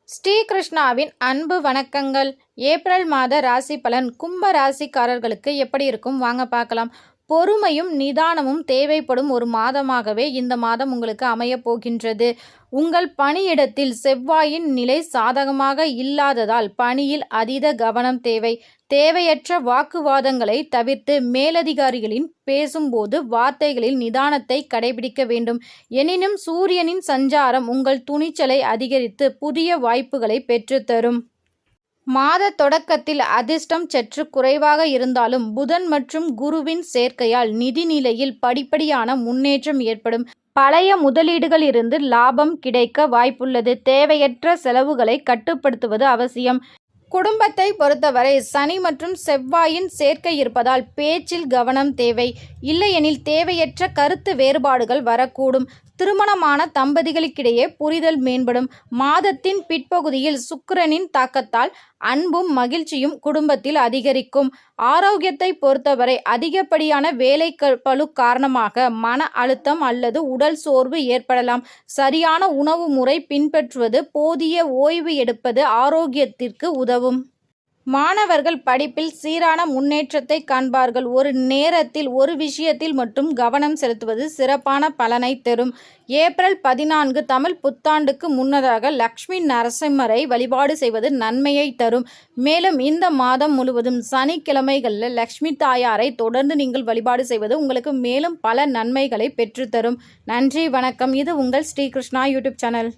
ஸ்ரீ கிருஷ்ணாவின் அன்பு வணக்கங்கள். ஏப்ரல் மாத ராசி பலன் கும்ப ராசிக்காரர்களுக்கு எப்படி இருக்கும் வாங்க பார்க்கலாம். பொறுமையும் நிதானமும் தேவைப்படும் ஒரு மாதமாகவே இந்த மாதம் உங்களுக்கு அமையப் போகின்றது. உங்கள் பணியிடத்தில் செவ்வாயின் நிலை சாதகமாக இல்லாததால் பணியில் அதீத கவனம் தேவை. தேவையற்ற வாக்குவாதங்களை தவிர்த்து மேலதிகாரிகளின் பேசும்போது வார்த்தைகளில் நிதானத்தை கடைபிடிக்க வேண்டும். எனினும் சூரியனின் சஞ்சாரம் உங்கள் துணிச்சலை அதிகரித்து புதிய வாய்ப்புகளை பெற்றுத்தரும். மாத தொடக்கத்தில் அதிர்ஷ்டம் சற்று குறைவாக இருந்தாலும் புதன் மற்றும் குருவின் சேர்க்கையால் நிதி நிலையில் படிப்படியான முன்னேற்றம் ஏற்படும். பழைய முதலீடுகள் இருந்து லாபம் கிடைக்க வாய்ப்புள்ளது. தேவையற்ற செலவுகளை கட்டுப்படுத்துவது அவசியம். குடும்பத்தை பொறுத்தவரை சனி மற்றும் செவ்வாயின் சேர்க்கை இருப்பதால் பேச்சில் கவனம் தேவை. இல்லையெனில் தேவையற்ற கருத்து வேறுபாடுகள் வரக்கூடும். திருமணமான தம்பதிகளுக்கிடையே புரிதல் மேம்படும். மாதத்தின் பிற்பகுதியில் சுக்கிரனின் தாக்கத்தால் அன்பும் மகிழ்ச்சியும் குடும்பத்தில் அதிகரிக்கும். ஆரோக்கியத்தை பொறுத்தவரை அதிகப்படியான வேலை பளு காரணமாக மன அழுத்தம் அல்லது உடல் சோர்வு ஏற்படலாம். சரியான உணவு முறை பின்பற்றுவது, போதிய ஓய்வு எடுப்பது ஆரோக்கியத்திற்கு உதவும். மாணவர்கள் படிப்பில் சீரான முன்னேற்றத்தை காண்பார்கள். ஒரு நேரத்தில் ஒரு விஷயத்தில் மட்டும் கவனம் செலுத்துவது சிறப்பான பலனை தரும். ஏப்ரல் 14 தமிழ் புத்தாண்டுக்கு முன்னதாக லக்ஷ்மி நரசிம்மரை வழிபாடு செய்வது நன்மையை தரும். மேலும் இந்த மாதம் முழுவதும் சனிக்கிழமைகளில் லக்ஷ்மி தாயாரை தொடர்ந்து நீங்கள் வழிபாடு செய்வது உங்களுக்கு மேலும் பல நன்மைகளை பெற்றுத்தரும். நன்றி, வணக்கம். இது உங்கள் ஸ்ரீ கிருஷ்ணா யூடியூப் சேனல்.